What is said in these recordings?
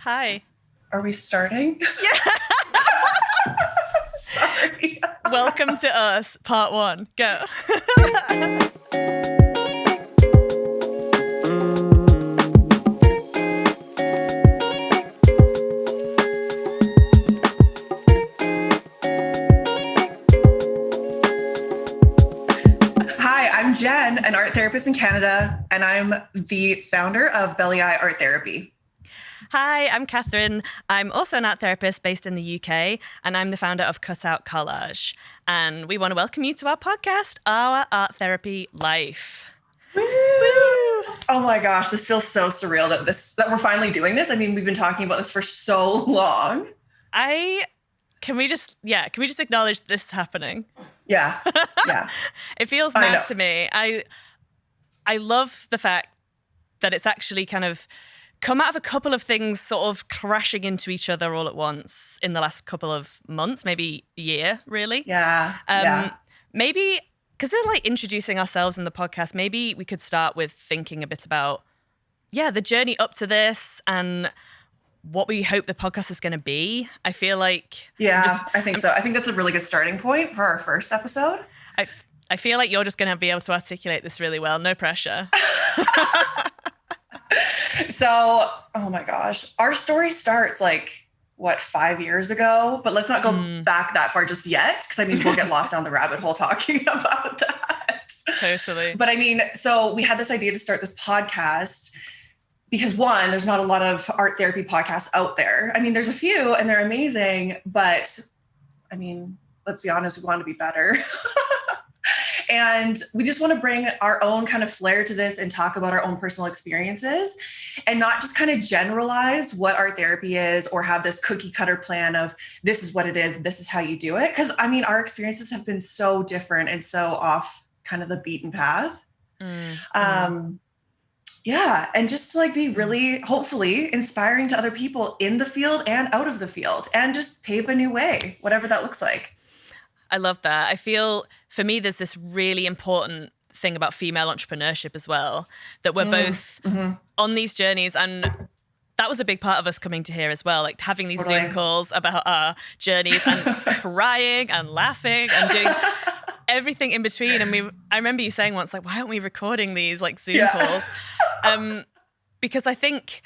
Hi. Are we starting? Yeah. Sorry. Welcome to us, part 1. Go. Hi, I'm Jen, an art therapist in Canada, and I'm the founder of Belly Eye Art Therapy. Hi, I'm Catherine. I'm also an art therapist based in the UK, and I'm the founder of Collage. And we want to welcome you to our podcast, Our Art Therapy Life. Woo! Woo! Oh my gosh, this feels so surreal that we're finally doing this. I mean, we've been talking about this for so long. Can we just acknowledge this happening? Yeah. It feels mad to me. I love the fact that it's actually kind of come out of a couple of things sort of crashing into each other all at once in the last couple of months, maybe a year, really. Yeah. Maybe, because they're like introducing ourselves in the podcast, maybe we could start with thinking a bit about, the journey up to this and what we hope the podcast is going to be. I feel like... I think so. I think that's a really good starting point for our first episode. I feel like you're just going to be able to articulate this really well. No pressure. So, oh my gosh, our story starts 5 years ago, but let's not go back that far just yet. Cause I mean, we'll get lost down the rabbit hole talking about that. Totally. But I mean, so we had this idea to start this podcast because one, there's not a lot of art therapy podcasts out there. I mean, there's a few and they're amazing, but I mean, let's be honest, we want to be better. And we just want to bring our own kind of flair to this and talk about our own personal experiences and not just kind of generalize what art therapy is or have this cookie cutter plan of this is what it is, this is how you do it. Because I mean, our experiences have been so different and so off kind of the beaten path. And just to be really, hopefully inspiring to other people in the field and out of the field and just pave a new way, whatever that looks like. I love that. I feel for me, there's this really important thing about female entrepreneurship as well, that we're both on these journeys. And that was a big part of us coming to here as well, like having these Zoom calls about our journeys and crying and laughing and doing everything in between. And I remember you saying once, why aren't we recording these Zoom calls? Because I think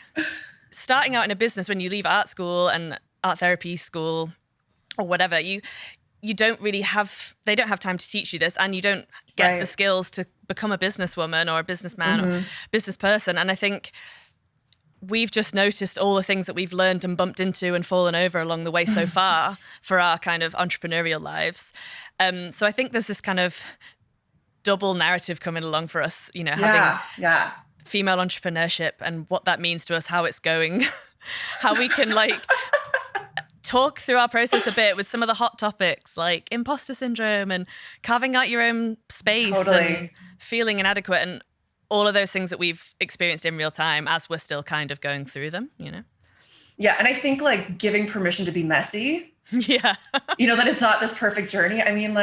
starting out in a business, when you leave art school and art therapy school or whatever, they don't have time to teach you this, and you don't get the skills to become a businesswoman or a businessman or business person. And I think we've just noticed all the things that we've learned and bumped into and fallen over along the way so far for our kind of entrepreneurial lives. So I think there's this kind of double narrative coming along for us, having female entrepreneurship and what that means to us, how it's going, how we can talk through our process a bit with some of the hot topics like imposter syndrome and carving out your own space and feeling inadequate and all of those things that we've experienced in real time as we're still kind of going through them, Yeah. And I think giving permission to be messy. Yeah. That it's not this perfect journey. I mean,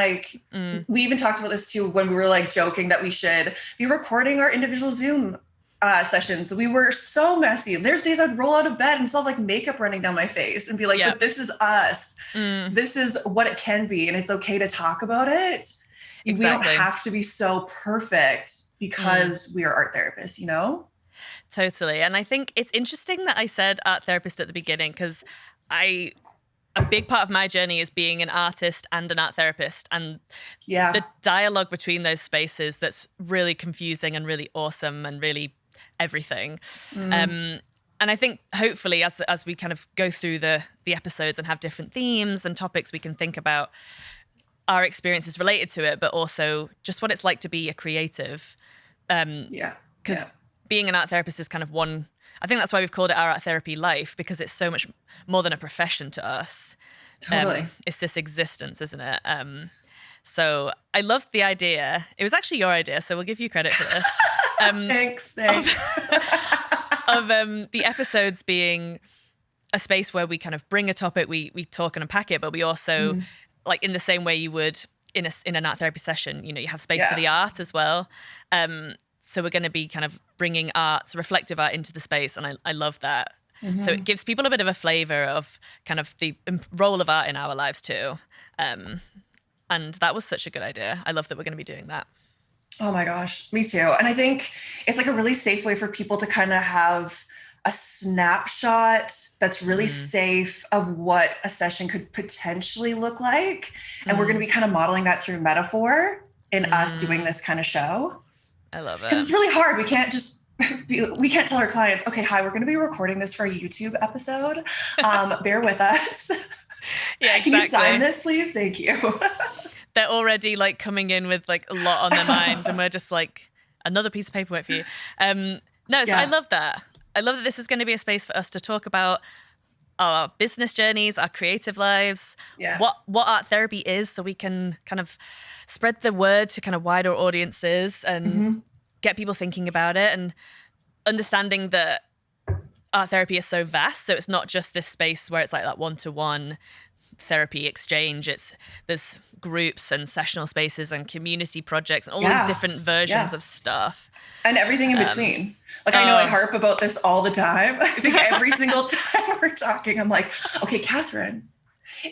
we even talked about this too when we were joking that we should be recording our individual Zoom sessions. We were so messy. There's days I'd roll out of bed and still have makeup running down my face and be like, but this is us. This is what it can be. And it's okay to talk about it. Exactly. We don't have to be so perfect because we are art therapists, Totally. And I think it's interesting that I said art therapist at the beginning because a big part of my journey is being an artist and an art therapist. And the dialogue between those spaces that's really confusing and really awesome and really everything. And I think hopefully as we kind of go through the episodes and have different themes and topics, we can think about our experiences related to it, but also just what it's like to be a creative. Because being an art therapist is kind of one, I think that's why we've called it Our Art Therapy Life, because it's so much more than a profession to us. Totally. It's this existence, isn't it? So I loved the idea. It was actually your idea, so we'll give you credit for this. Thanks. Of the episodes being a space where we kind of bring a topic, we talk and unpack it, but we also, in the same way you would in an art therapy session, you have space for the art as well. So we're going to be kind of bringing art, reflective art into the space. And I love that. So it gives people a bit of a flavor of kind of the role of art in our lives too. And that was such a good idea. I love that we're going to be doing that. Oh my gosh, me too. And I think it's like a really safe way for people to kind of have a snapshot that's really safe of what a session could potentially look like. And we're going to be kind of modeling that through metaphor in us doing this kind of show. I love it. Because it's really hard. We can't just we can't tell our clients, okay, hi, we're going to be recording this for a YouTube episode. Bear with us. Yeah, exactly. Can you sign this, please? Thank you. They're already like coming in with like a lot on their mind, and we're just like another piece of paperwork for you. So I love that. I love that this is going to be a space for us to talk about our business journeys, our creative lives, what art therapy is, so we can kind of spread the word to kind of wider audiences and get people thinking about it, and understanding that art therapy is so vast. So it's not just this space where it's like that one-to-one therapy exchange. There's groups and sessional spaces and community projects and all these different versions of stuff. And everything in between. Like, I know I harp about this all the time. I think every single time we're talking, I'm like, okay, Catherine,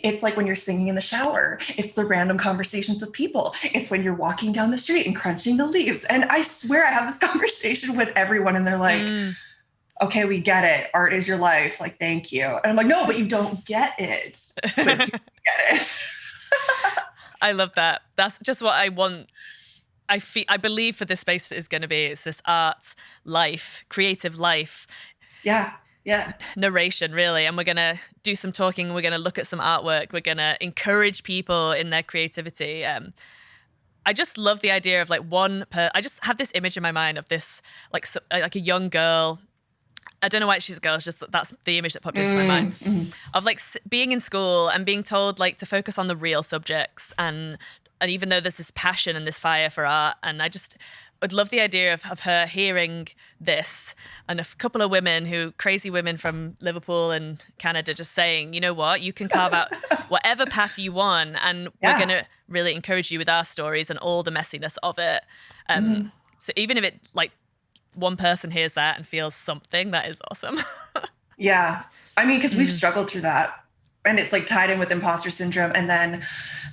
it's like when you're singing in the shower. It's the random conversations with people. It's when you're walking down the street and crunching the leaves. And I swear I have this conversation with everyone and they're like, okay, we get it. Art is your life. Like, thank you. And I'm like, no, but you don't get it. But you get it. I love that. That's just what I want. I believe for this space is going to be, it's this art life, creative life. Yeah. Narration, really. And we're going to do some talking. We're going to look at some artwork. We're going to encourage people in their creativity. I just love the idea of like I just have this image in my mind of this, like a young girl. I don't know why she's a girl. It's just that's the image that popped into my mind of like being in school and being told like to focus on the real subjects. And even though there's this passion and this fire for art, and I just would love the idea of her hearing this, and a couple of crazy women from Liverpool and Canada, just saying, you know what, you can carve out whatever path you want, and we're going to really encourage you with our stories and all the messiness of it. So even if it like one person hears that and feels something, that is awesome. Yeah. I mean, because we've struggled through that. And it's like tied in with imposter syndrome, and then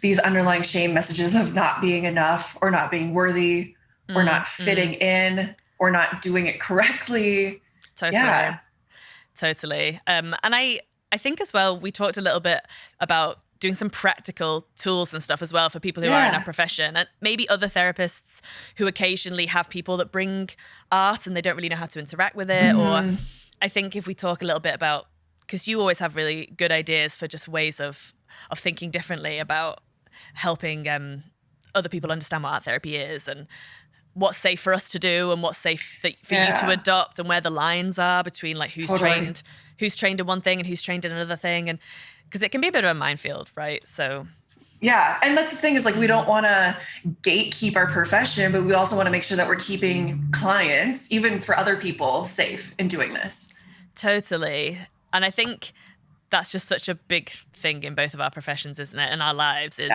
these underlying shame messages of not being enough or not being worthy or not fitting in or not doing it correctly. Totally. Yeah. Totally. And I think as well, we talked a little bit about doing some practical tools and stuff as well for people who are in our profession, and maybe other therapists who occasionally have people that bring art and they don't really know how to interact with it. Or I think if we talk a little bit about, because you always have really good ideas for just ways of thinking differently about helping other people understand what art therapy is and what's safe for us to do and what's safe for you to adopt, and where the lines are between like who's trained in one thing and who's trained in another thing. And because it can be a bit of a minefield, right? So yeah. And that's the thing, is like, we don't want to gatekeep our profession, but we also want to make sure that we're keeping clients, even for other people, safe in doing this. Totally. And I think that's just such a big thing in both of our professions, isn't it? In our lives is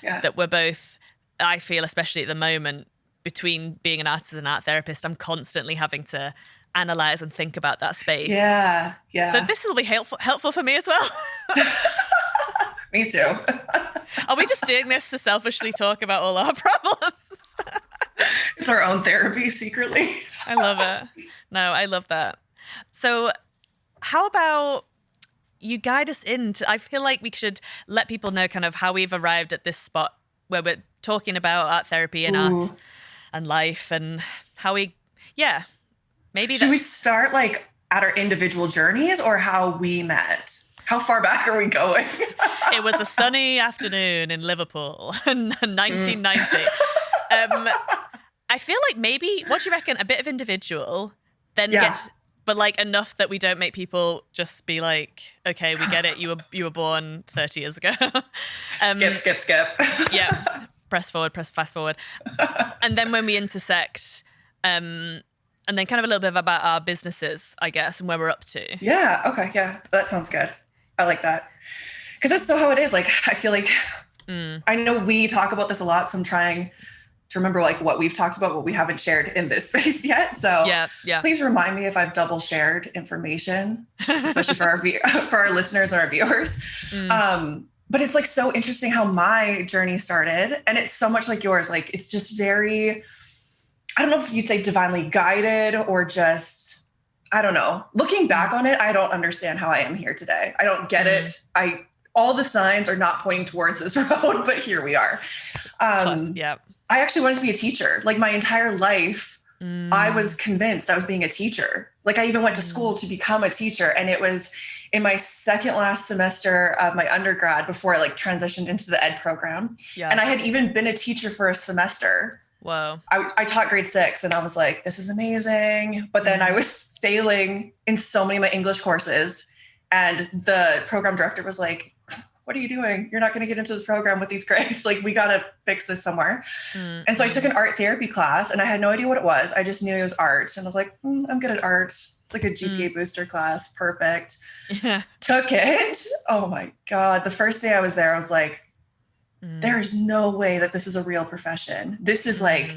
that we're both, I feel, especially at the moment, between being an artist and an art therapist, I'm constantly having to analyze and think about that space. Yeah. So this will be helpful for me as well. Me too. Are we just doing this to selfishly talk about all our problems? It's our own therapy secretly. I love it. No, I love that. So how about you guide us into, I feel like we should let people know kind of how we've arrived at this spot where we're talking about art therapy and art and life, and how maybe should we start like at our individual journeys, or how we met? How far back are we going? It was a sunny afternoon in Liverpool in 1990. I feel like maybe, what do you reckon? A bit of individual, then but like enough that we don't make people just be like, okay, we get it. You were born 30 years ago. Skip. Yeah. Press fast forward. And then when we intersect, and then kind of a little bit about our businesses, I guess, and where we're up to. Yeah. Okay. Yeah. That sounds good. I like that. Because that's so how it is. Like, I feel like, I know we talk about this a lot, so I'm trying to remember like what we've talked about, what we haven't shared in this space yet. So please remind me if I've double shared information, especially for our listeners or our viewers. But it's like so interesting how my journey started, and it's so much like yours. Like, it's just very, I don't know if you'd say divinely guided or just, I don't know. Looking back on it, I don't understand how I am here today. I don't get it. All the signs are not pointing towards this road, but here we are. I actually wanted to be a teacher. Like, my entire life, I was convinced I was being a teacher. Like, I even went to school to become a teacher. And it was in my second last semester of my undergrad before I like transitioned into the ed program. Yeah. And I had even been a teacher for a semester. Wow. I taught grade 6 and I was like, this is amazing. But then I was failing in so many of my English courses. And the program director was like, what are you doing? You're not going to get into this program with these grades. Like, we got to fix this somewhere. And so I took an art therapy class and I had no idea what it was. I just knew it was art. And I was like, I'm good at art. It's like a GPA booster class. Perfect. Yeah. Took it. Oh my God. The first day I was there, I was like, there's no way that this is a real profession. This is like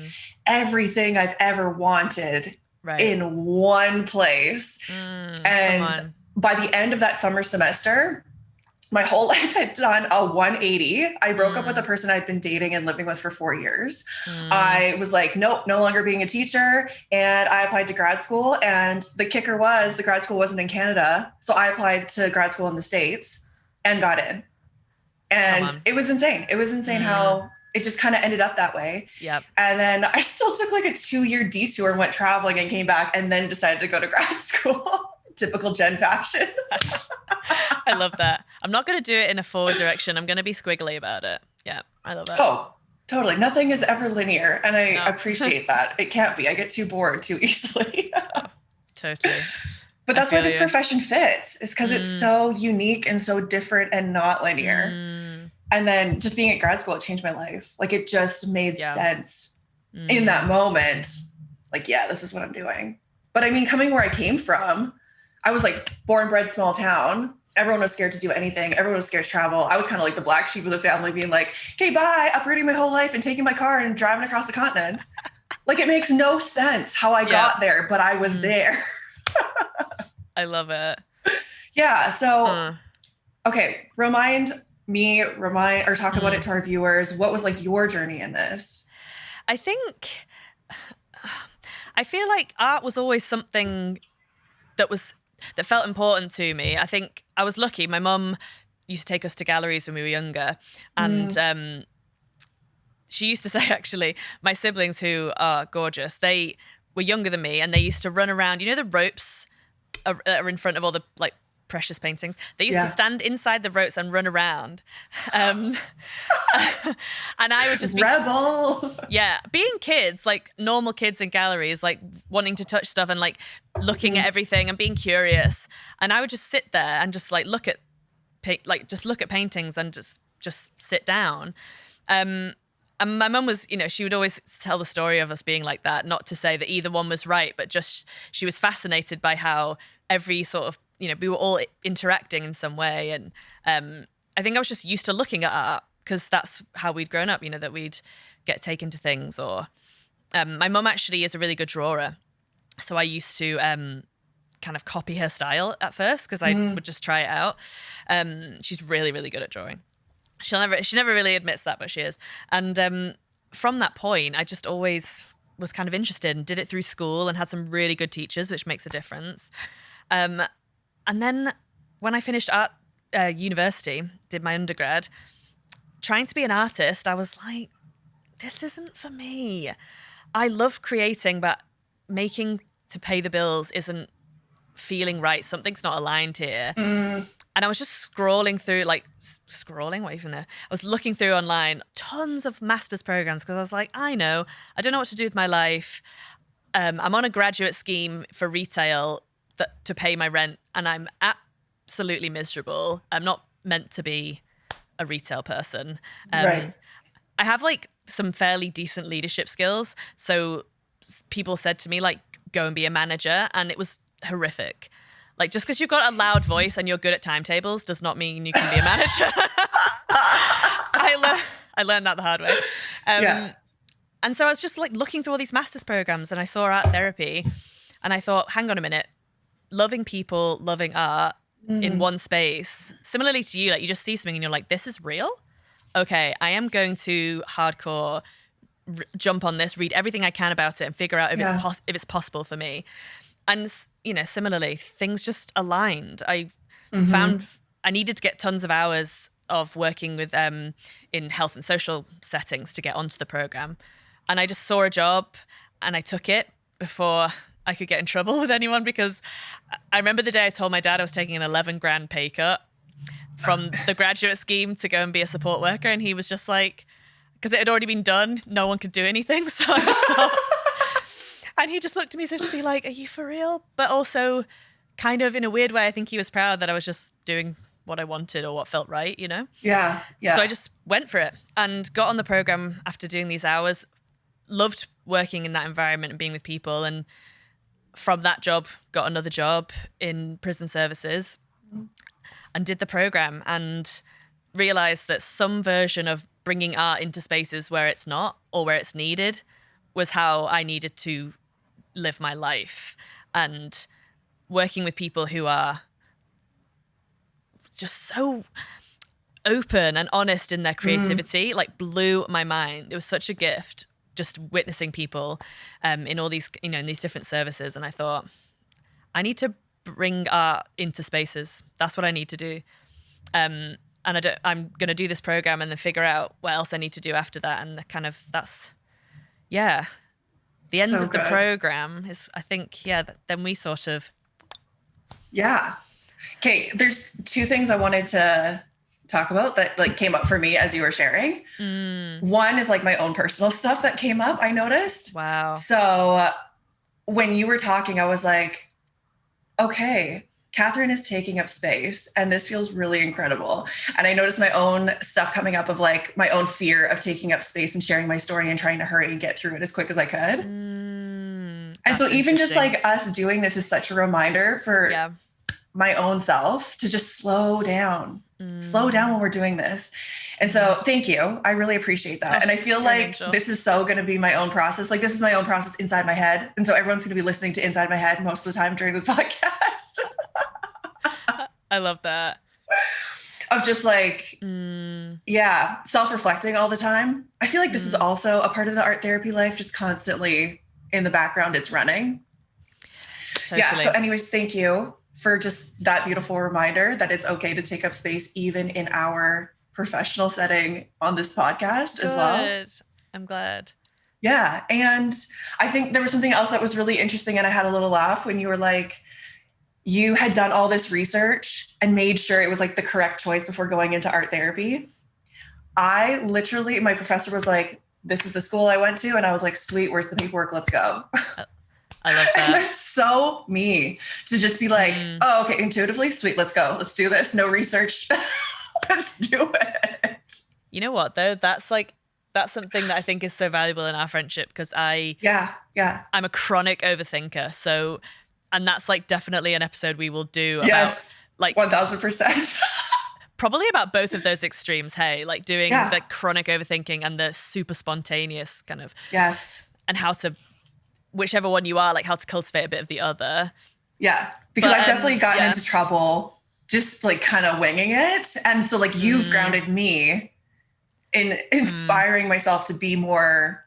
everything I've ever wanted in one place. And by the end of that summer semester, my whole life had done a 180. I broke up with a person I'd been dating and living with for 4 years. I was like, nope, no longer being a teacher. And I applied to grad school. And the kicker was the grad school wasn't in Canada. So I applied to grad school in the States and got in. And it was insane. It was insane how it just kind of ended up that way. Yep. And then I still took like a 2-year detour and went traveling and came back and then decided to go to grad school. Typical Jenn fashion. I love that. I'm not going to do it in a forward direction. I'm going to be squiggly about it. Yeah, I love it. Oh, totally. Nothing is ever linear. And I appreciate that. It can't be. I get too bored too easily. Totally. But that's why this profession fits, is because it's so unique and so different and not linear. And then just being at grad school, it changed my life. Like, it just made sense in that moment. Like, yeah, this is what I'm doing. But I mean, coming where I came from, I was like born, bred, small town. Everyone was scared to do anything. Everyone was scared to travel. I was kind of like the black sheep of the family, being like, okay, bye, uprooting my whole life and taking my car and driving across the continent. Like, it makes no sense how I got there, but I was there. I love it. Yeah. So, okay. Remind me, or talk about it to our viewers. What was like your journey in this? I feel like art was always something that felt important to me. I think I was lucky. My mum used to take us to galleries when we were younger. And she used to say, actually, my siblings, who are gorgeous, they were younger than me and they used to run around, you know, the ropes that are in front of all the like precious paintings. They used to stand inside the ropes and run around. And I would just be rebel. Yeah. Being kids, like normal kids in galleries, like wanting to touch stuff and like looking at everything and being curious. And I would just sit there and just like look at paintings and just sit down. And my mum was, you know, she would always tell the story of us being like that, not to say that either one was right, but just she was fascinated by how every sort of, you know, we were all interacting in some way. And I think I was just used to looking at art because that's how we'd grown up, you know, that we'd get taken to things. Or my mum actually is a really good drawer. So I used to kind of copy her style at first because I would just try it out. She's really, really good at drawing. She never really admits that, but she is. And from that point, I just always was kind of interested and did it through school and had some really good teachers, which makes a difference. And then when I finished art university, did my undergrad, trying to be an artist, I was like, this isn't for me. I love creating, but making to pay the bills isn't feeling right. Something's not aligned here. And I was just scrolling through, what even? I was looking through online, tons of master's programs because I was like, I don't know what to do with my life. I'm on a graduate scheme for retail to pay my rent, and I'm absolutely miserable. I'm not meant to be a retail person. Right. I have like some fairly decent leadership skills. So people said to me, like, go and be a manager, and it was horrific. Like, just because you've got a loud voice and you're good at timetables does not mean you can be a manager. I learned that the hard way. And so I was just like looking through all these master's programs and I saw art therapy and I thought, hang on a minute, loving people, loving art in one space. Similarly to you, like you just see something and you're like, this is real? Okay, I am going to hardcore jump on this, read everything I can about it and figure out if it's possible for me. And, you know, similarly, things just aligned. I found I needed to get tons of hours of working with in health and social settings to get onto the program. And I just saw a job and I took it before I could get in trouble with anyone, because I remember the day I told my dad I was taking an 11 grand pay cut from the graduate scheme to go and be a support worker. And he was just like, because it had already been done, no one could do anything. So I just thought, and he just looked at me as if to be like, are you for real? But also kind of in a weird way, I think he was proud that I was just doing what I wanted or what felt right, you know? Yeah. So I just went for it and got on the program after doing these hours, loved working in that environment and being with people. And from that job, got another job in prison services and did the program and realized that some version of bringing art into spaces where it's not or where it's needed was how I needed to live my life. And working with people who are just so open and honest in their creativity, like blew my mind. It was such a gift just witnessing people in all these, you know, in these different services. And I thought, I need to bring art into spaces. That's what I need to do. And I'm going to do this program and then figure out what else I need to do after that. And kind of that's, the end of the program is, I think, then we sort of. Yeah. Okay. There's two things I wanted to talk about that like came up for me as you were sharing. One is like my own personal stuff that came up, I noticed. Wow. So when you were talking, I was like, okay, Catherine is taking up space and this feels really incredible. And I noticed my own stuff coming up of like my own fear of taking up space and sharing my story and trying to hurry and get through it as quick as I could. And so even just like us doing this is such a reminder for my own self to just slow down when we're doing this. And so thank you. I really appreciate that. And I feel like this is so going to be my own process. Like this is my own process inside my head. And so everyone's going to be listening to inside my head most of the time during this podcast. I love that. Of just like, self-reflecting all the time. I feel like this is also a part of the art therapy life, just constantly in the background, it's running. Totally. Yeah. So anyways, thank you for just that beautiful reminder that it's okay to take up space, even in our professional setting on this podcast as well. I'm glad. Yeah. And I think there was something else that was really interesting. And I had a little laugh when you were like, you had done all this research and made sure it was like the correct choice before going into art therapy. I literally, my professor was like, this is the school I went to. And I was like, sweet, where's the paperwork? Let's go. I love that. And that's so me to just be like, oh, okay, intuitively, sweet, let's go. Let's do this. No research. Let's do it. You know what, though? That's something that I think is so valuable in our friendship because I'm a chronic overthinker. So, and that's like definitely an episode we will do about like 1000%. Probably about both of those extremes. Hey, like doing the chronic overthinking and the super spontaneous kind of. Yes. And how to, whichever one you are, like how to cultivate a bit of the other. Yeah. Because I've definitely gotten into trouble just like kind of winging it. And so like you've grounded me in inspiring myself to be more,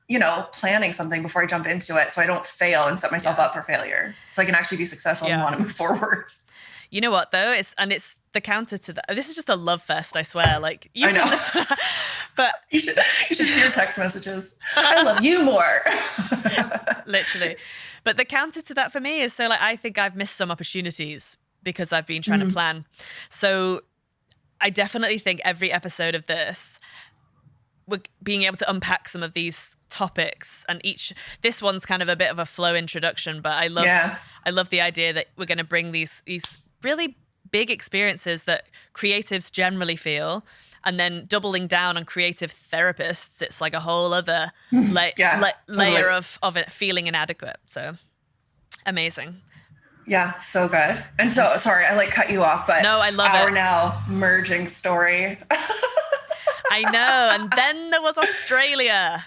you know, planning something before I jump into it so I don't fail and set myself up for failure. So I can actually be successful and want to move forward. You know what though? It's the counter to that. This is just a love fest, I swear. Like you've done this, but you should see your text messages. I love you more. Literally. But the counter to that for me is so like I think I've missed some opportunities because I've been trying to plan. So I definitely think every episode of this, we're being able to unpack some of these topics, and this one's kind of a bit of a flow introduction, but I love the idea that we're going to bring these really big experiences that creatives generally feel, and then doubling down on creative therapists. It's like a whole other layer of it feeling inadequate. So amazing. Yeah, so good. And so, sorry, I like cut you off, but no, I love our it. now merging story. I know. And then there was Australia.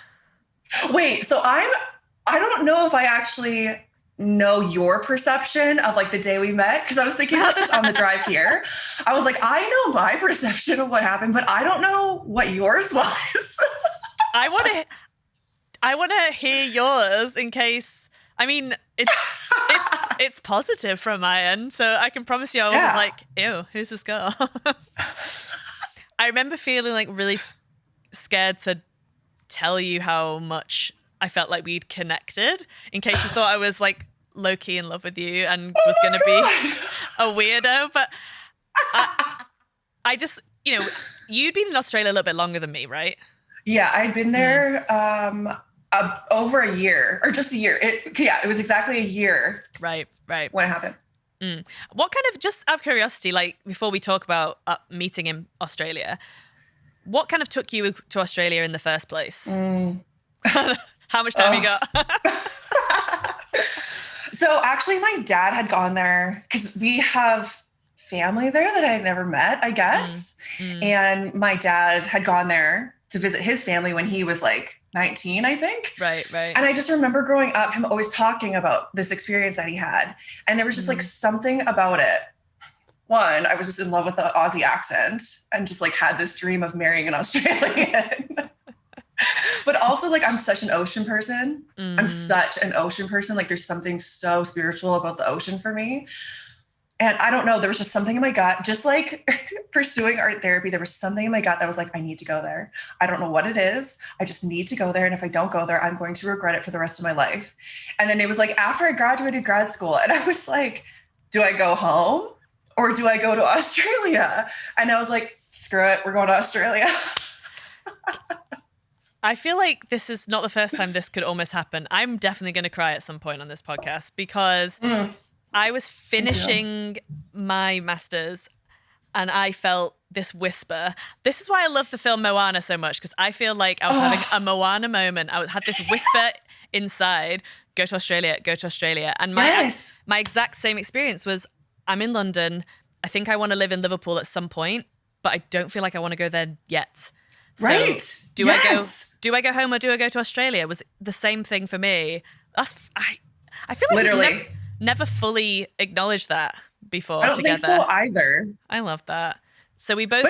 Wait, so I don't know if I actually know your perception of like the day we met, because I was thinking about this on the drive here. I was like, I know my perception of what happened, but I don't know what yours was. I want to hear yours in case. I mean, it's positive from my end, so I can promise you I wasn't like, ew, who's this girl? I remember feeling like really scared to tell you how much I felt like we'd connected, in case you thought I was like low-key in love with you and was going to be a weirdo. But I just, you'd been in Australia a little bit longer than me, right? Yeah, I'd been there over a year, or just a year. It was exactly a year. Right. When it happened. What kind of, just out of curiosity, like before we talk about meeting in Australia, what kind of took you to Australia in the first place? How much time you got? So actually my dad had gone there because we have family there that I had never met, I guess. And my dad had gone there to visit his family when he was like 19, I think. Right. And I just remember growing up, him always talking about this experience that he had. And there was just like something about it. One, I was just in love with the Aussie accent and just like had this dream of marrying an Australian. But also like, I'm such an ocean person. I'm such an ocean person. Like there's something so spiritual about the ocean for me. And I don't know, there was just something in my gut, just like pursuing art therapy. There was something in my gut that was like, I need to go there. I don't know what it is. I just need to go there. And if I don't go there, I'm going to regret it for the rest of my life. And then it was like, after I graduated grad school, and I was like, do I go home or do I go to Australia? And I was like, screw it. We're going to Australia. I feel like this is not the first time this could almost happen. I'm definitely going to cry at some point on this podcast because I was finishing my master's and I felt this whisper. This is why I love the film Moana so much, because I feel like I was having a Moana moment. I had this whisper inside, go to Australia. And my exact same experience was, I'm in London. I think I want to live in Liverpool at some point, but I don't feel like I want to go there yet. So do I go home or do I go to Australia? It was the same thing for me. I feel like literally never fully acknowledged that before. I don't think so either. I love that. So we both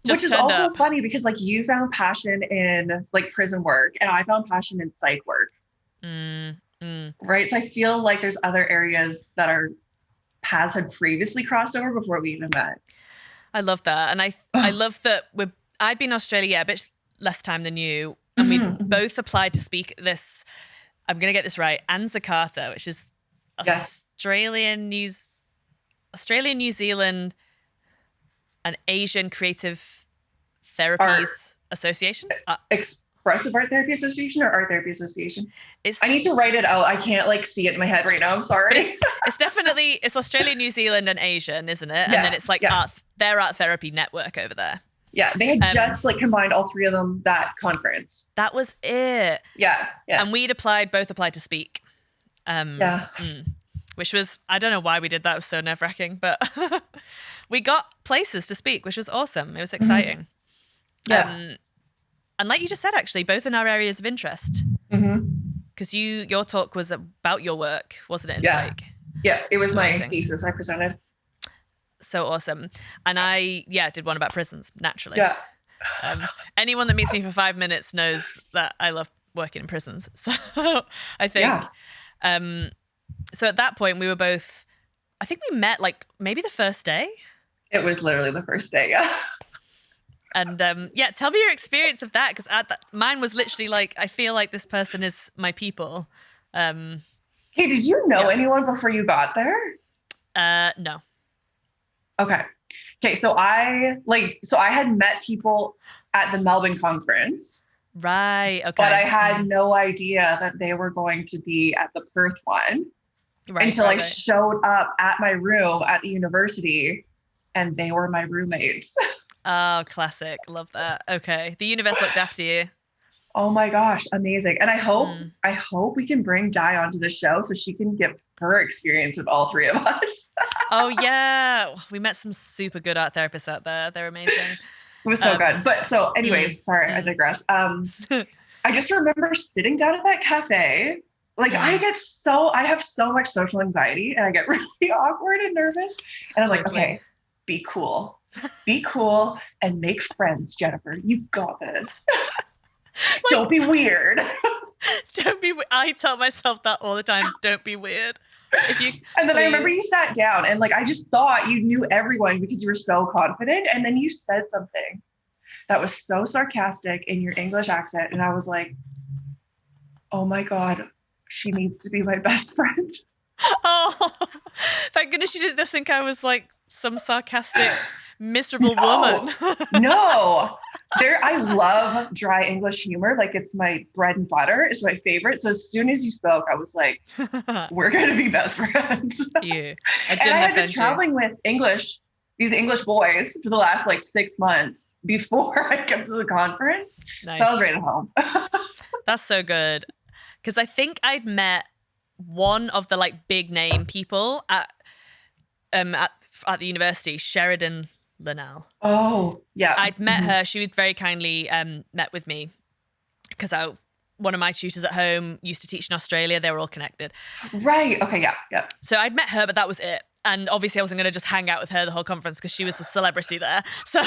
which is also funny because like you found passion in like prison work and I found passion in psych work. Right. So I feel like there's other areas that our paths had previously crossed over before we even met. I love that. And I love that I'd been in Australia a bit less time than you. And we both applied to speak this, I'm going to get this right, ANZACARTA, which is Australian, New Zealand, and Asian Creative Therapies Association. Expressive Art Therapy Association or Art Therapy Association? I need to write it out. I can't like see it in my head right now. I'm sorry. It's definitely, it's Australia, New Zealand, and Asian, isn't it? Yes, and then it's like their art therapy network over there. Yeah, they had just like combined all three of them that conference. That was it. Yeah. And both applied to speak. Which was, I don't know why we did that. It was so nerve-wracking, but we got places to speak, which was awesome. It was exciting. And like you just said, actually, both in our areas of interest. Because your talk was about your work, wasn't it? In psych? Yeah, it was my thesis I presented. So awesome. And I did one about prisons, naturally. Yeah. Anyone that meets me for 5 minutes knows that I love working in prisons. So I think, so at that point we were both, I think we met like maybe the first day. It was literally the first day. Yeah. And tell me your experience of that. Cause mine was literally like, I feel like this person is my people. Hey, did you know anyone before you got there? No. Okay. So I had met people at the Melbourne conference. Right. Okay. But I had no idea that they were going to be at the Perth one until I showed up at my room at the university and they were my roommates. Oh, classic. Love that. Okay. The universe looked after you. Oh my gosh. Amazing. And I hope we can bring Di onto the show so she can give her experience with all three of us. Oh yeah. We met some super good art therapists out there. They're amazing. It was so good. But so anyways, sorry, I digress. I I just remember sitting down at that cafe. Like I have so much social anxiety and I get really awkward and nervous. And I'm like, okay, be cool and make friends, Jennifer. You got this. Don't be weird. I tell myself that all the time. Don't be weird. And then I remember you sat down and like, I just thought you knew everyone because you were so confident. And then you said something that was so sarcastic in your English accent. And I was like, oh my God, she needs to be my best friend. Oh, thank goodness you didn't just think I was like some sarcastic, miserable woman. No. I love dry English humor. Like it's my bread and butter. It's my favorite. So as soon as you spoke, I was like, we're going to be best friends. Yeah. And I had been traveling with these English boys for the last like 6 months before I came to the conference. Nice. So I was right at home. That's so good. Because I think I'd met one of the like big name people at the university, Sheridan Linnell. Oh, yeah. I'd met her. She was very kindly met with me because one of my tutors at home used to teach in Australia. They were all connected. Right. Okay. Yeah. Yeah. So I'd met her, but that was it. And obviously I wasn't going to just hang out with her the whole conference because she was the celebrity there. So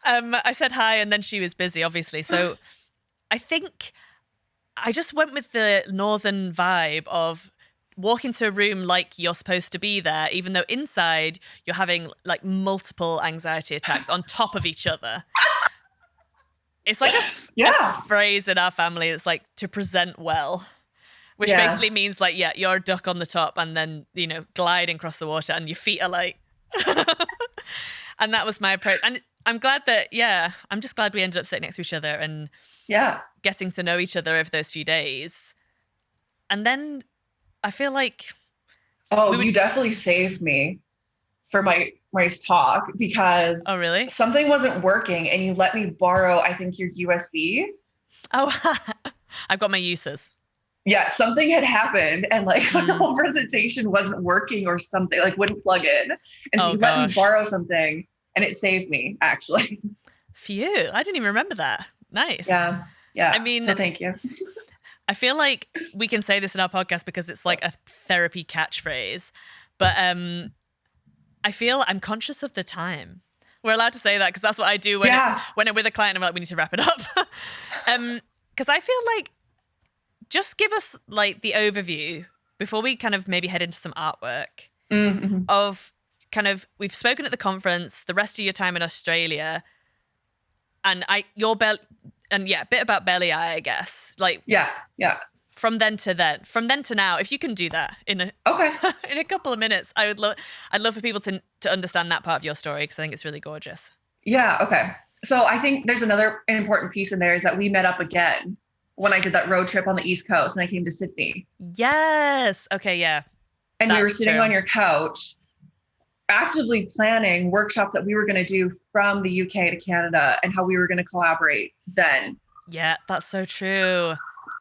I said hi and then she was busy, obviously. So I think I just went with the northern vibe of walk into a room like you're supposed to be there, even though inside you're having like multiple anxiety attacks on top of each other. It's like a phrase in our family. It's like to present well, which basically means like, you're a duck on the top and then, gliding across the water and your feet are like, and that was my approach. And I'm glad that, I'm just glad we ended up sitting next to each other and getting to know each other over those few days. And then I feel like... you definitely saved me for my talk because something wasn't working and you let me borrow, I think, your USB. Oh, I've got my uses. Yeah, something had happened and like my whole presentation wasn't working or something, like wouldn't plug in. And so you let me borrow something and it saved me, actually. Phew, I didn't even remember that. Nice. Yeah. Yeah. I mean, so thank you. I feel like we can say this in our podcast because it's like a therapy catchphrase, but I feel I'm conscious of the time. We're allowed to say that because that's what I do when I'm with a client. I'm like, we need to wrap it up. Because I feel like just give us like the overview before we kind of maybe head into some artwork of kind of, we've spoken at the conference, the rest of your time in Australia, and a bit about Belly Eye, I guess. Like, from then to now, if you can do that in a couple of minutes, I'd love for people to understand that part of your story because I think it's really gorgeous. Yeah. Okay. So I think there's another important piece in there is that we met up again when I did that road trip on the East Coast and I came to Sydney. Yes. Okay. Yeah. And we were sitting on your couch actively planning workshops that we were going to do from the UK to Canada and how we were going to collaborate then. Yeah, that's so true.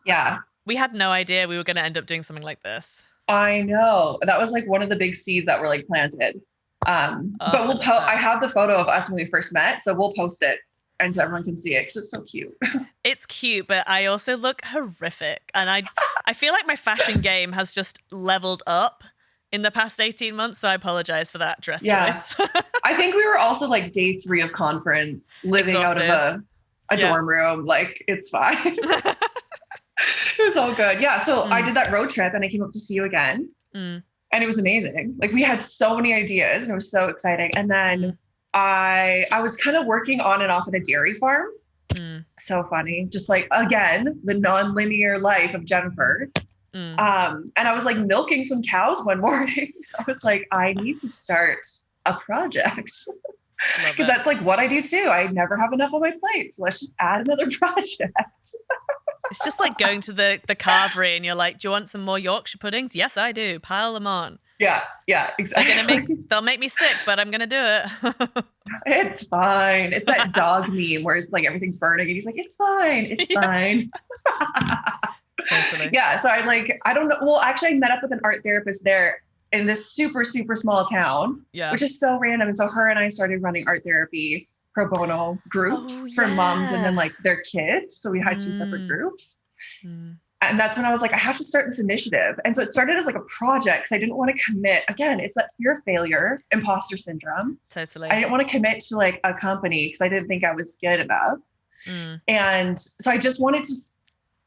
Yeah. We had no idea we were going to end up doing something like this. I know. That was like one of the big seeds that were like planted. But I have the photo of us when we first met, so we'll post it and so everyone can see it because it's so cute. It's cute, but I also look horrific. And I feel like my fashion game has just leveled up in the past 18 months. So I apologize for that dress choice. I think we were also like day 3 of conference, living exhausted out of a dorm room. Like, it's fine. It was all good. Yeah. So I did that road trip and I came up to see you again. And it was amazing. Like, we had so many ideas and it was so exciting. And then I was kind of working on and off at a dairy farm. So funny. Just like, again, the non-linear life of Jennifer. And I was like milking some cows one morning. I was like, I need to start a project because that's like what I do too. I never have enough on my plate. So let's just add another project. It's just like going to the carvery and you're like, do you want some more Yorkshire puddings? Yes, I do. Pile them on. Yeah, exactly. They'll make me sick, but I'm going to do it. It's fine. It's that dog meme where it's like everything's burning and he's like, it's fine. It's fine. Totally. Yeah. So I don't know. Well, actually I met up with an art therapist there in this super, super small town, which is so random. And so her and I started running art therapy pro bono groups for moms and then like their kids. So we had two separate groups. And that's when I was like, I have to start this initiative. And so it started as like a project because I didn't want to commit. Again, it's that fear of failure, imposter syndrome. Totally. I didn't want to commit to like a company because I didn't think I was good enough. And so I just wanted to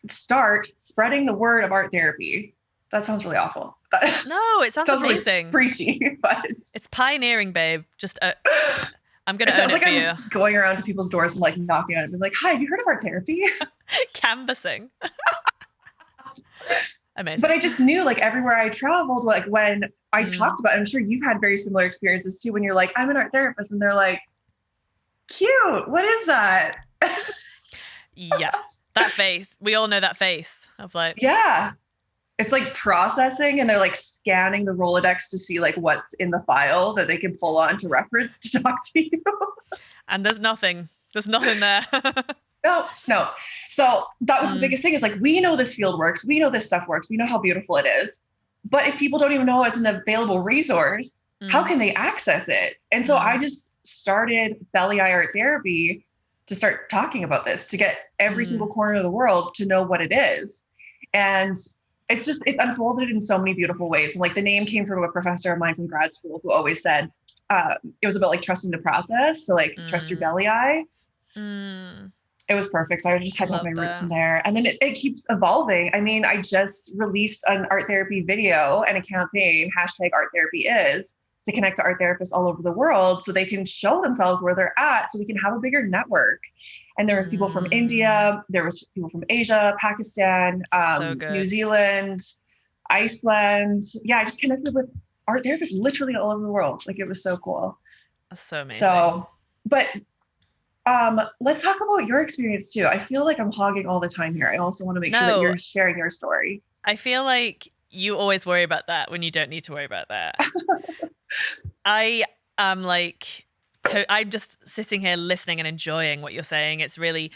start spreading the word of art therapy. That sounds really awful. No, it sounds amazing. Really preachy, but it's pioneering, babe. Just I'm going to own it for you. Going around to people's doors and like knocking on it and like, hi, have you heard of art therapy? Canvassing. Amazing. But I just knew like everywhere I traveled, like when I talked about it, I'm sure you've had very similar experiences too, when you're like, I'm an art therapist and they're like, cute. What is that? Yeah. That face. We all know that face of like, yeah. It's like processing and they're like scanning the Rolodex to see like what's in the file that they can pull on to reference to talk to you. And there's nothing there. No. So that was the biggest thing is like, we know this field works. We know this stuff works. We know how beautiful it is. But if people don't even know it's an available resource, how can they access it? And so I just started Belly Eye Art Therapy to start talking about this, to get every single corner of the world to know what it is. And it's unfolded in so many beautiful ways. And like the name came from a professor of mine from grad school who always said it was about like trusting the process. So like trust your belly eye. It was perfect. So I just had to have my roots in there. And then it keeps evolving. I mean, I just released an art therapy video and a campaign, #ArtTherapyIs, to connect to art therapists all over the world so they can show themselves where they're at so we can have a bigger network. And there was people from India, there was people from Asia, Pakistan, New Zealand, Iceland. Yeah, I just connected with art therapists literally all over the world. Like it was so cool. That's so amazing. So, but let's talk about your experience too. I feel like I'm hogging all the time here. I also want to make sure that you're sharing your story. I feel like you always worry about that when you don't need to worry about that. I am like, I'm just sitting here listening and enjoying what you're saying. It's really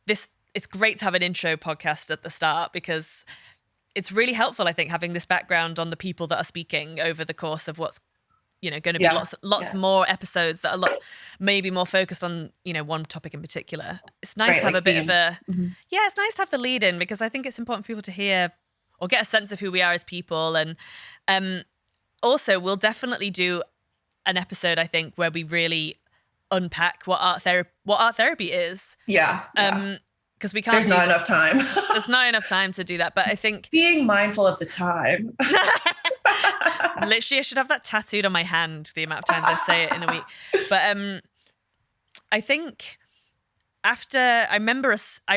it's great to have an intro podcast at the start because it's really helpful, I think, having this background on the people that are speaking over the course of what's, going to be lots more episodes that are maybe more focused on, one topic in particular. It's nice to have a bit of a, it's nice to have the lead in because I think it's important for people to hear or get a sense of who we are as people. And also we'll definitely do an episode, I think, where we really unpack what art therapy is. Yeah. Because we can't. There's not enough time. There's not enough time to do that. But I think being mindful of the time. Literally, I should have that tattooed on my hand, the amount of times I say it in a week. But I think I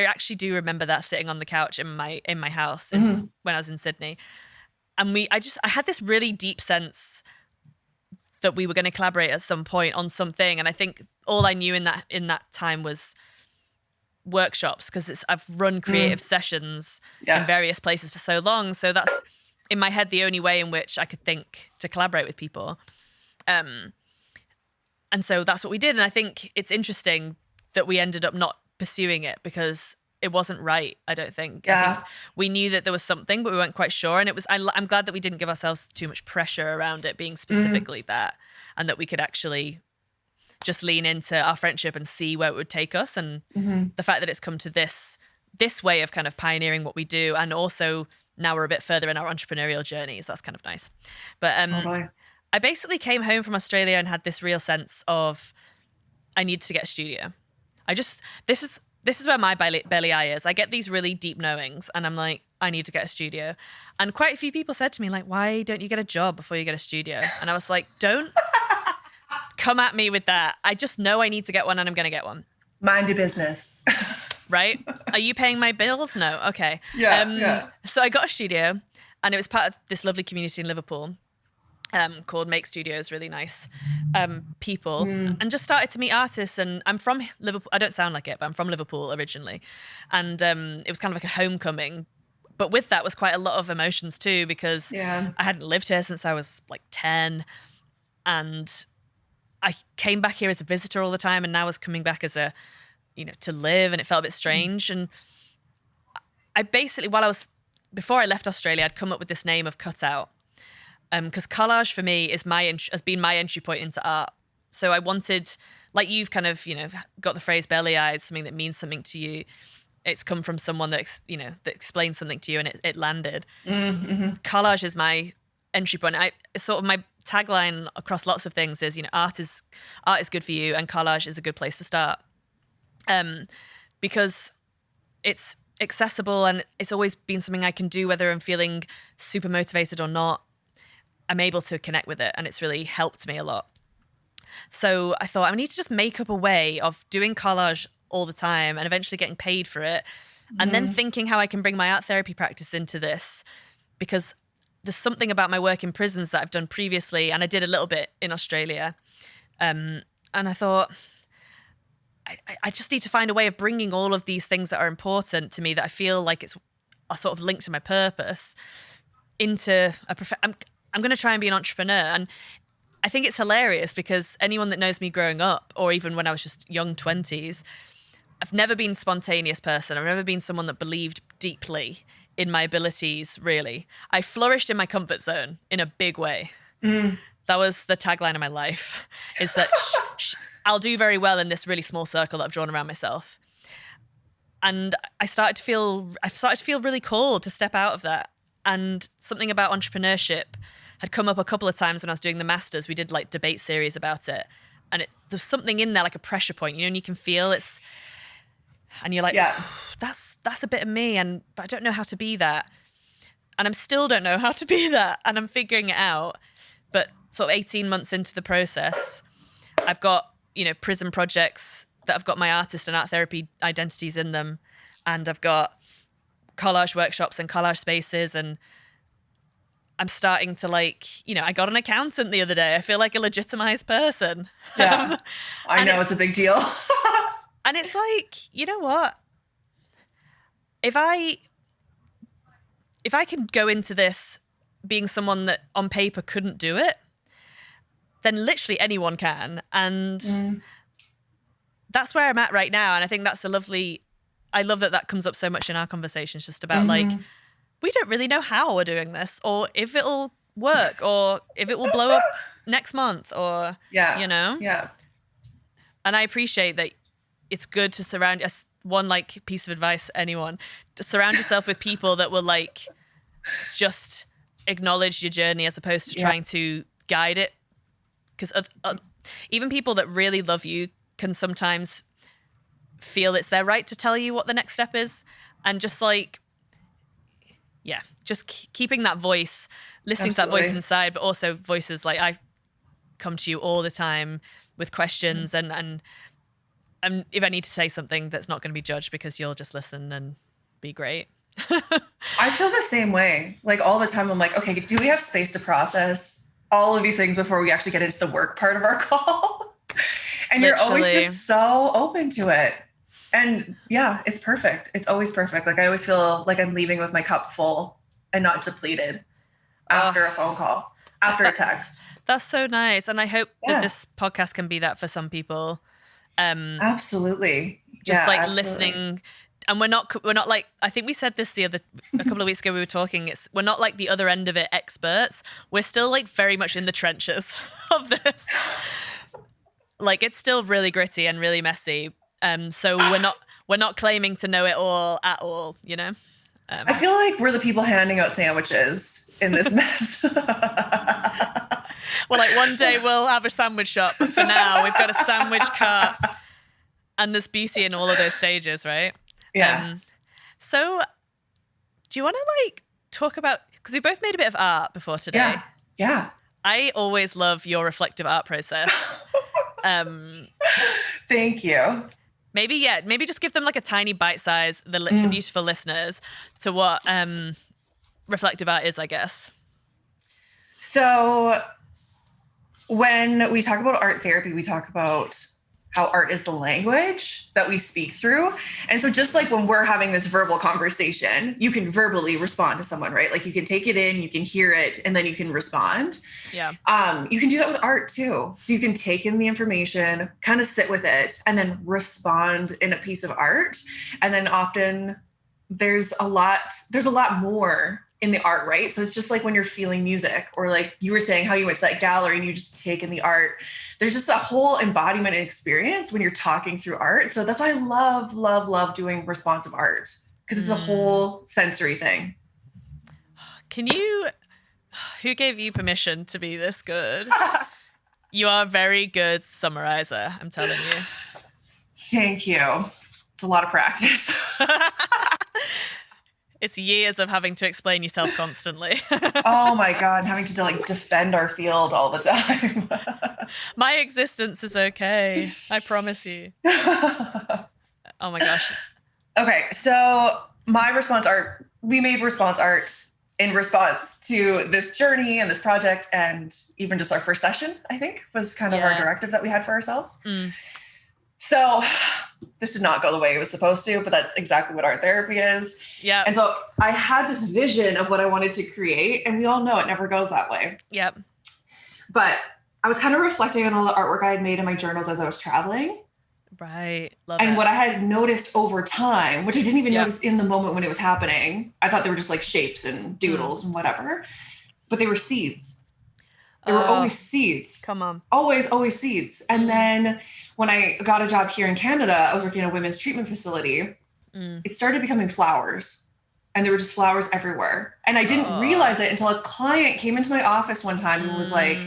actually do remember that sitting on the couch in my house when I was in Sydney. And I had this really deep sense that we were going to collaborate at some point on something. And I think all I knew in that time was workshops, because I've run creative sessions in various places for so long. So that's in my head the only way in which I could think to collaborate with people. And so that's what we did. And I think it's interesting that we ended up not pursuing it because it wasn't right, I don't think. Yeah. I think we knew that there was something, but we weren't quite sure. And I'm glad that we didn't give ourselves too much pressure around it being specifically that, and that we could actually just lean into our friendship and see where it would take us. And the fact that it's come to this way of kind of pioneering what we do, and also now we're a bit further in our entrepreneurial journeys. That's kind of nice. But I basically came home from Australia and had this real sense of I need to get a studio. This is where my belly eye is. I get these really deep knowings and I'm like, I need to get a studio. And quite a few people said to me, like, why don't you get a job before you get a studio? And I was like, don't come at me with that. I just know I need to get one and I'm going to get one. Mind your business. Right? Are you paying my bills? No. Okay. Yeah. So I got a studio and it was part of this lovely community in Liverpool called Make Studios, really nice people, and just started to meet artists. And I'm from Liverpool. I don't sound like it, but I'm from Liverpool originally. And it was kind of like a homecoming. But with that was quite a lot of emotions too, because I hadn't lived here since I was like 10. And I came back here as a visitor all the time, and now I was coming back as to live, and it felt a bit strange. And I basically, before I left Australia, I'd come up with this name of Cutout. Because collage for me has been my entry point into art. So I wanted, like you've kind of, got the phrase belly-eyed, something that means something to you. It's come from someone that, that explains something to you and it landed. Mm-hmm. Collage is my entry point. It's sort of my tagline across lots of things is, art is good for you and collage is a good place to start. Because it's accessible and it's always been something I can do whether I'm feeling super motivated or not. I'm able to connect with it and it's really helped me a lot. So I thought I need to just make up a way of doing collage all the time and eventually getting paid for it. And then thinking how I can bring my art therapy practice into this, because there's something about my work in prisons that I've done previously. And I did a little bit in Australia. And I thought, I just need to find a way of bringing all of these things that are important to me that I feel like are sort of linked to my purpose into I'm going to try and be an entrepreneur. And I think it's hilarious because anyone that knows me growing up, or even when I was just young 20s, I've never been a spontaneous person. I've never been someone that believed deeply in my abilities, really. I flourished in my comfort zone in a big way. That was the tagline of my life, is that I'll do very well in this really small circle that I've drawn around myself. And I started to feel really called to step out of that. And something about entrepreneurship had come up a couple of times when I was doing the masters. We did like debate series about it. And there's something in there, like a pressure point, and you can feel it's, and you're like, that's a bit of me. But I don't know how to be that. And I still don't know how to be that. And I'm figuring it out. But sort of 18 months into the process, I've got, prison projects that have got my artist and art therapy identities in them. And I've got collage workshops and collage spaces, and I'm starting to I got an accountant the other day. I feel like a legitimized person. Yeah, I know it's a big deal. And it's like, you know what? If I can go into this being someone that on paper couldn't do it, then literally anyone can. And that's where I'm at right now. And I think that's I love that comes up so much in our conversations, just about we don't really know how we're doing this, or if it'll work, or if it will blow up next month, or, Yeah. And I appreciate that it's good to surround us. One piece of advice, anyone, to surround yourself with people that will just acknowledge your journey as opposed to trying to guide it. Because even people that really love you can sometimes feel it's their right to tell you what the next step is. And just keeping that voice, listening to that voice inside, but also voices like I come to you all the time with questions and if I need to say something that's not going to be judged, because you'll just listen and be great. I feel the same way. All the time I'm like, okay, do we have space to process all of these things before we actually get into the work part of our call? And you're always just so open to it. And yeah, it's perfect. It's always perfect. I always feel like I'm leaving with my cup full and not depleted after a phone call, after a text. That's so nice. And I hope that this podcast can be that for some people. Absolutely. Just listening. And we're not I think we said this a couple of weeks ago, we were talking, we're not like the other end of it experts. We're still very much in the trenches of this. It's still really gritty and really messy. So we're not claiming to know it all at all, I feel like we're the people handing out sandwiches in this mess. Well, one day we'll have a sandwich shop, but for now we've got a sandwich cart, and there's beauty in all of those stages, right? Yeah. So do you want to talk about, because we both made a bit of art before today. Yeah. I always love your reflective art process. Thank you. Maybe just give them a tiny bite size, the beautiful listeners, to what reflective art is, I guess. So when we talk about art therapy, we talk about how art is the language that we speak through. And so just when we're having this verbal conversation, you can verbally respond to someone, right? You can take it in, you can hear it, and then you can respond. Yeah. You can do that with art too. So you can take in the information, kind of sit with it, and then respond in a piece of art. And then often there's a lot more in the art, right? So it's just like when you're feeling music, or like you were saying how you went to that gallery and you just take in the art. There's just a whole embodiment and experience when you're talking through art. So that's why I love doing responsive art, because it's a whole sensory thing. Who gave you permission to be this good? You are a very good summarizer, I'm telling you. Thank you. It's a lot of practice. It's years of having to explain yourself constantly. Oh my God, having to like defend our field all the time. My existence is okay. I promise you. Oh my gosh. Okay, so my response art, we made response art in response to this journey and this project, and even just our first session, I think, was kind of our directive that we had for ourselves. So this did not go the way it was supposed to, but that's exactly what art therapy is. Yeah. And so I had this vision of what I wanted to create, and we all know it never goes that way. Yep. But I was kind of reflecting on all the artwork I had made in my journals as I was traveling. Right. Love and it. what I had noticed over time, which I didn't even notice in the moment when it was happening. I thought they were just like shapes and doodles and whatever, but they were seeds. They were always seeds. Come on. Always seeds. And then when I got a job here in Canada, I was working in a women's treatment facility. It started becoming flowers, and there were just flowers everywhere. And I didn't realize it until a client came into my office one time and was like,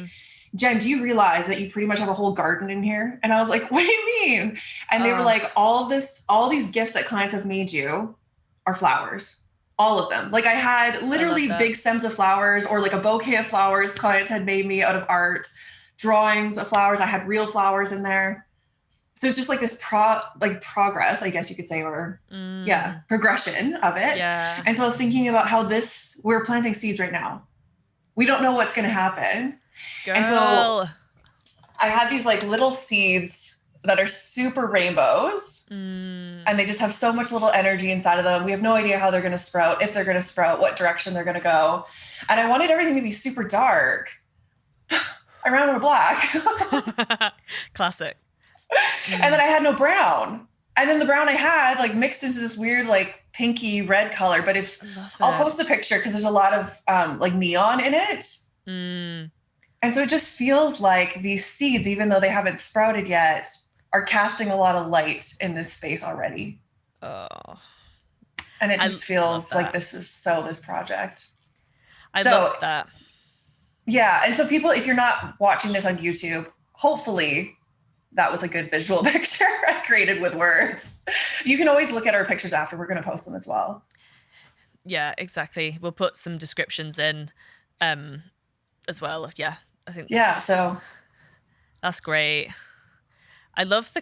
Jen, do you realize that you pretty much have a whole garden in here? And I was like, what do you mean? And they were like, all these gifts that clients have made you are flowers. All of them. Like I had literally big stems of flowers, or like a bouquet of flowers clients had made me out of art, drawings of flowers. I had real flowers in there. So it's just like this progress, I guess you could say, or progression of it. Yeah. And so I was thinking about how we're planting seeds right now. We don't know what's going to happen. Girl. And so I had these like little seeds that are super rainbows, and they just have so much little energy inside of them. We have no idea how they're going to sprout, if they're going to sprout, what direction they're going to go. And I wanted everything to be super dark. I ran out of black. Classic. And then I had no brown. And then the brown I had like mixed into this weird like pinky red color. But I'll post a picture because there's a lot of like neon in it. And so it just feels like these seeds, even though they haven't sprouted yet, are casting a lot of light in this space already. Oh. And it just feels like this project. I love that. Yeah. And so people, if you're not watching this on YouTube, hopefully that was a good visual picture I created with words. You can always look at our pictures after. We're going to post them as well. Yeah, exactly. We'll put some descriptions in as well. Yeah, I think. Yeah, so. That's great. I love the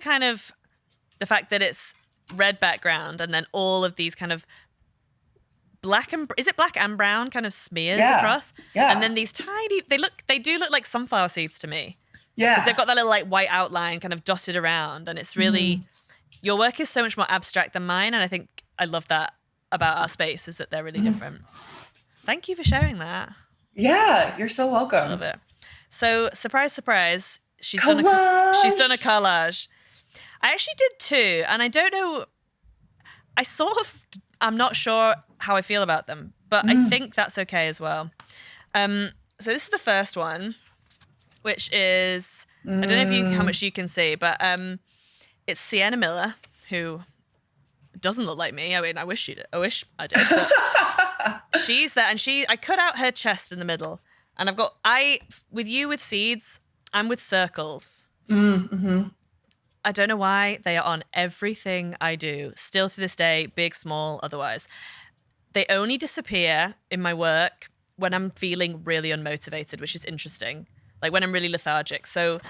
fact that it's red background and then all of these kind of black and brown kind of smears across. Yeah. And then these tiny, they do look like sunflower seeds to me. Yeah. Because they've got that little like white outline kind of dotted around, and it's really, your work is so much more abstract than mine. And I think I love that about our space, is that they're really different. Thank you for sharing that. Yeah, you're so welcome. I love it. So surprise, surprise, she's done a collage. I actually did too, and I don't know. I'm not sure how I feel about them, but I think that's okay as well. So this is the first one, which is I don't know how much you can see, but it's Sienna Miller, who doesn't look like me. I mean, I wish I did. But she's there, and I cut out her chest in the middle, and with seeds, I'm with circles. Mm-hmm. I don't know why they are on everything I do. Still to this day, big, small, otherwise. They only disappear in my work when I'm feeling really unmotivated, which is interesting. Like when I'm really lethargic. So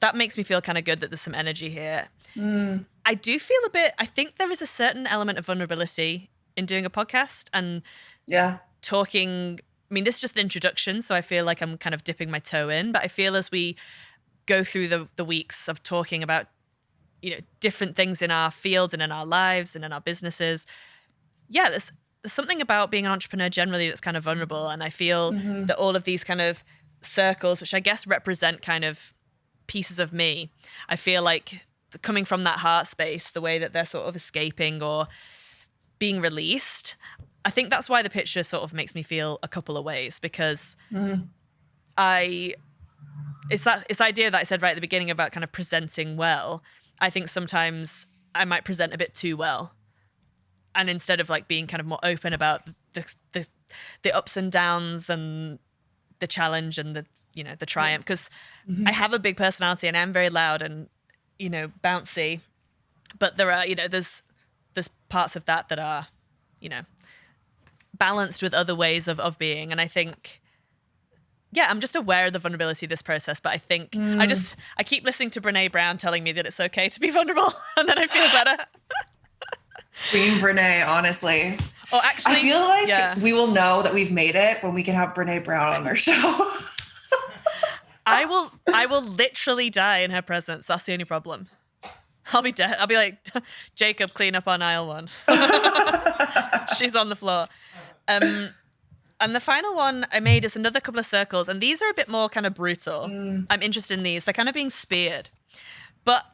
that makes me feel kind of good that there's some energy here. I do feel I think there is a certain element of vulnerability in doing a podcast and talking. I mean, this is just an introduction, so I feel like I'm kind of dipping my toe in, but I feel as we go through the weeks of talking about, different things in our fields and in our lives and in our businesses. Yeah, there's something about being an entrepreneur generally that's kind of vulnerable. And I feel that all of these kind of circles, which I guess represent kind of pieces of me, I feel like coming from that heart space, the way that they're sort of escaping or being released, I think that's why the picture sort of makes me feel a couple of ways, because it's this idea that I said right at the beginning about kind of presenting well. I think sometimes I might present a bit too well. And instead of like being kind of more open about the ups and downs and the challenge and the, you know, the triumph, because I have a big personality and I'm very loud and, you know, bouncy, but there are, you know, there's parts of that are, you know, balanced with other ways of being. And I think, yeah, I'm just aware of the vulnerability of this process, but I think I keep listening to Brene Brown telling me that it's okay to be vulnerable, and then I feel better. Queen Brene, honestly. Oh, actually, I feel like we will know that we've made it when we can have Brene Brown on our show. I will literally die in her presence. That's the only problem. I'll be dead. I'll be like, Jacob, clean up on aisle 1. She's on the floor. And the final one I made is another couple of circles, and these are a bit more kind of brutal. I'm interested in these. They're kind of being speared. But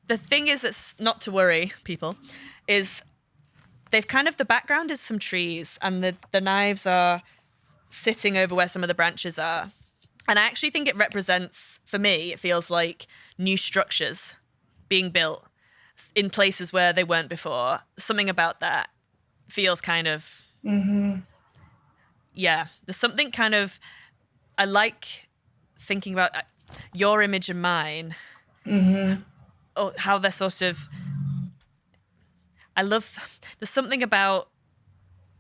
the thing is, it's not to worry, people, is they've kind of, the background is some trees, and the knives are sitting over where some of the branches are. And I actually think it represents, for me, it feels like new structures being built in places where they weren't before. Something about that feels kind of, yeah, there's something kind of, I like thinking about your image and mine, or how they're sort of, there's something about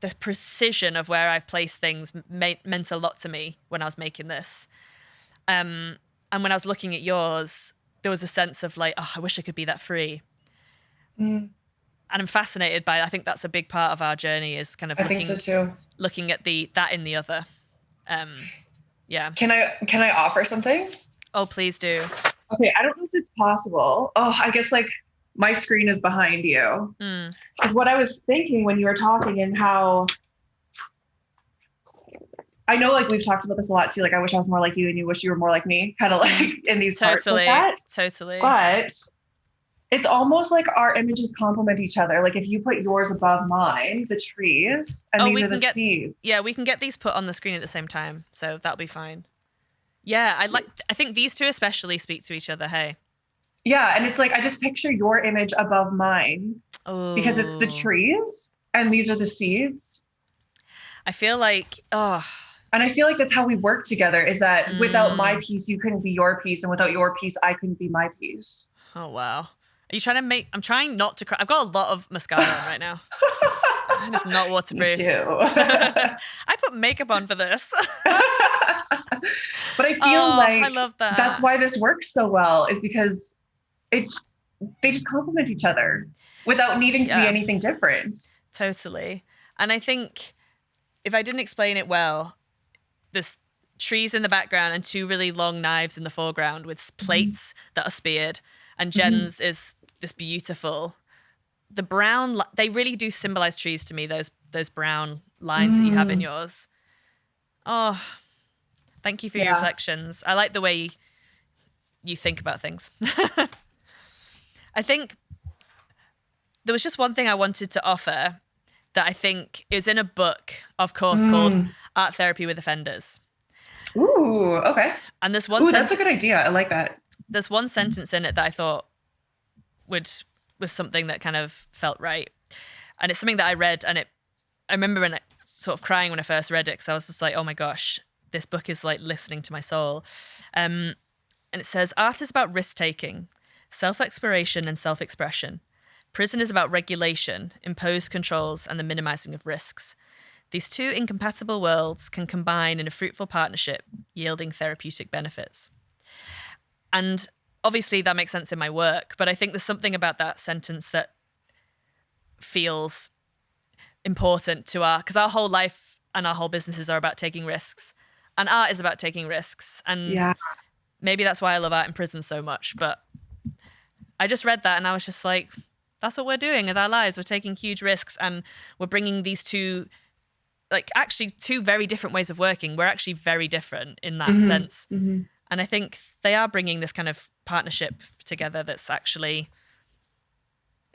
the precision of where I've placed things meant a lot to me when I was making this. And when I was looking at yours, there was a sense of like, oh, I wish I could be that free. And I'm fascinated by it. I think that's a big part of our journey, is kind of looking at that in the other. Yeah. Can I offer something? Oh, please do. Okay, I don't know if it's possible. Oh, I guess like my screen is behind you. Is what I was thinking when you were talking, and how I know, like, we've talked about this a lot too. Like, I wish I was more like you and you wish you were more like me, kind of like in these parts like that. Totally. But it's almost like our images complement each other. Like if you put yours above mine, the trees, and these are the seeds. Yeah, we can get these put on the screen at the same time. So that'll be fine. Yeah, I think these two especially speak to each other, hey? Yeah, and it's like, I just picture your image above mine because it's the trees and these are the seeds. I feel like, and I feel like that's how we work together, is that without my piece, you couldn't be your piece. And without your piece, I couldn't be my piece. Oh, wow. Are you trying to I'm trying not to cry. I've got a lot of mascara on right now. And it's not waterproof. Me too. I put makeup on for this. But I feel like I love that. That's why this works so well, is because they just complement each other without needing to be anything different. Totally. And I think if I didn't explain it well, there's trees in the background and two really long knives in the foreground with plates that are speared. And Jenn's is this beautiful, the brown, they really do symbolize trees to me, those brown lines that you have in yours. Oh, thank you for your reflections. I like the way you think about things. I think there was just one thing I wanted to offer that I think is in a book, of course, called Art Therapy with Offenders. Ooh, okay. And there's one that's a good idea. I like that. There's one sentence in it that I thought was something that kind of felt right. And it's something that I read, and I remember sort of crying when I first read it, because I was just like, oh my gosh, this book is like listening to my soul. And it says, art is about risk-taking, self-exploration and self-expression. Prison is about regulation, imposed controls, and the minimizing of risks. These two incompatible worlds can combine in a fruitful partnership, yielding therapeutic benefits. And obviously that makes sense in my work, but I think there's something about that sentence that feels important to because our whole life and our whole businesses are about taking risks, and art is about taking risks. And maybe that's why I love art in prison so much. But I just read that and I was just like, that's what we're doing with our lives. We're taking huge risks, and we're bringing these two, like actually two very different ways of working. We're actually very different in that sense. And I think they are bringing this kind of partnership together that's actually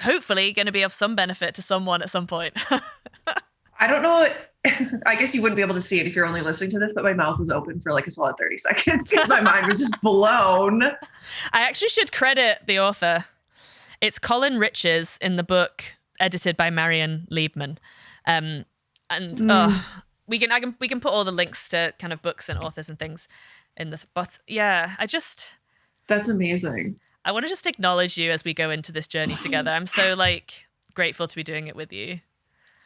hopefully going to be of some benefit to someone at some point. I don't know. I guess you wouldn't be able to see it if you're only listening to this, but my mouth was open for like a solid 30 seconds because my mind was just blown. I actually should credit the author. It's Colin Riches in the book edited by Marion Liebman. We can put all the links to kind of books and authors and things in the, but yeah, that's amazing. I want to just acknowledge you as we go into this journey together. I'm so like grateful to be doing it with you.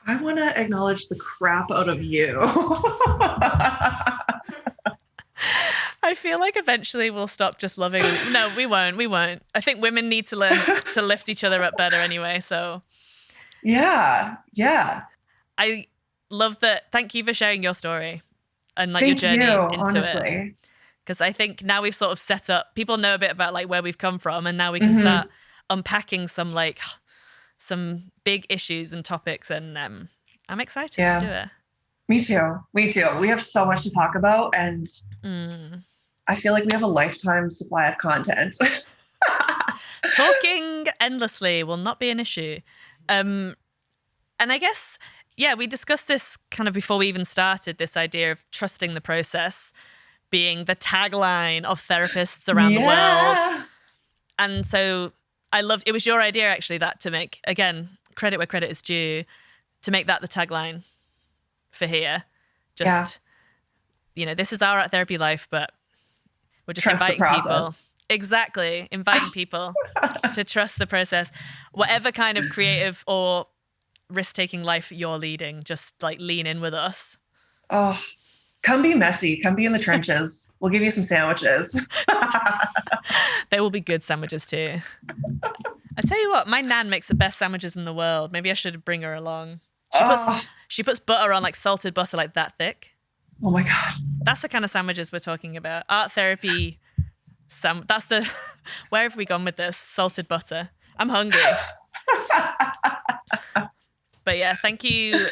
I want to acknowledge the crap out of you. I feel like eventually we'll stop just loving. No, we won't. I think women need to learn to lift each other up better anyway. So yeah. I love that. Thank you for sharing your story and like your journey into honestly. it. Because I think now we've sort of set up, people know a bit about like where we've come from, and now we can start unpacking some big issues and topics, and I'm excited to do it. Me too. We have so much to talk about, and I feel like we have a lifetime supply of content. Talking endlessly will not be an issue. And I guess, we discussed this kind of before we even started, this idea of trusting the process being the tagline of therapists around the world. And so it was your idea actually, that to make, again, credit where credit is due, to make that the tagline for here. Just, this is our art therapy life, but we're just trust inviting people. Exactly. Inviting people to trust the process. Whatever kind of creative or risk-taking life you're leading, just like lean in with us. Oh, come be messy. Come be in the trenches. We'll give you some sandwiches. They will be good sandwiches too. I tell you what, my nan makes the best sandwiches in the world. Maybe I should bring her along. She puts butter on, like salted butter, like that thick. Oh my God. That's the kind of sandwiches we're talking about. Art therapy. That's the, where have we gone with this? Salted butter. I'm hungry. But yeah, thank you.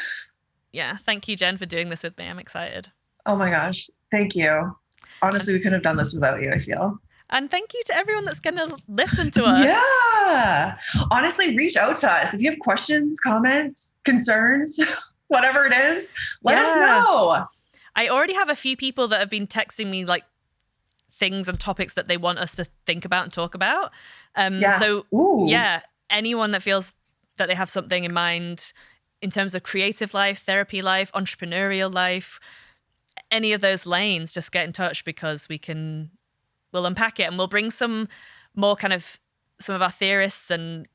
Yeah, thank you, Jen, for doing this with me. I'm excited. Oh my gosh. Thank you. Honestly, we couldn't have done this without you, I feel. And thank you to everyone that's going to listen to us. Yeah. Honestly, reach out to us. If you have questions, comments, concerns, whatever it is, let us know. I already have a few people that have been texting me like things and topics that they want us to think about and talk about. Anyone that feels that they have something in mind in terms of creative life, therapy life, entrepreneurial life, any of those lanes, just get in touch, because we'll unpack it, and we'll bring some more kind of some of our theorists and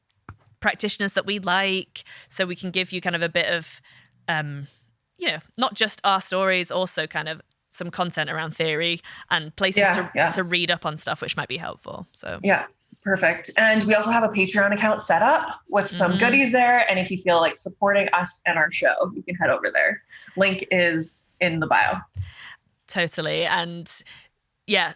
practitioners that we like, so we can give you kind of a bit of, not just our stories, also kind of some content around theory and places to read up on stuff, which might be helpful. So yeah, perfect. And we also have a Patreon account set up with some goodies there. And if you feel like supporting us and our show, you can head over there. Link is in the bio. Totally. And yeah,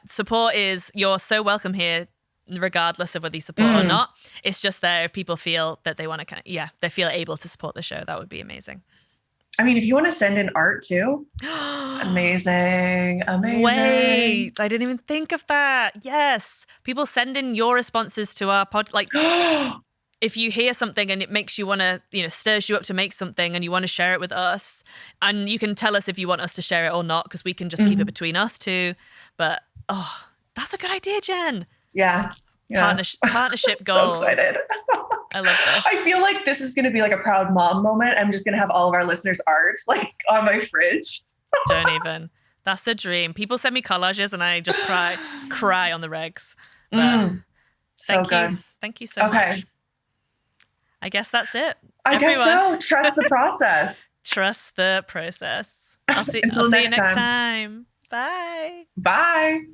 you're so welcome here, regardless of whether you support or not. It's just there if people feel that they want to they feel able to support the show. That would be amazing. I mean, if you want to send in art too, amazing. Wait, I didn't even think of that. Yes. People send in your responses to our pod. Like, if you hear something and it makes you want to, stirs you up to make something and you want to share it with us, and you can tell us if you want us to share it or not, because we can just keep it between us two. But, that's a good idea, Jen. Yeah. Partnership goals. So excited. I love this. I feel like this is going to be like a proud mom moment. I'm just going to have all of our listeners' art like on my fridge. Don't even. That's the dream. People send me collages and I just cry on the regs. Thank you. Thank you so much. I guess that's it. I guess so. Trust the process. Trust the process. I'll see you next time. Bye. Bye.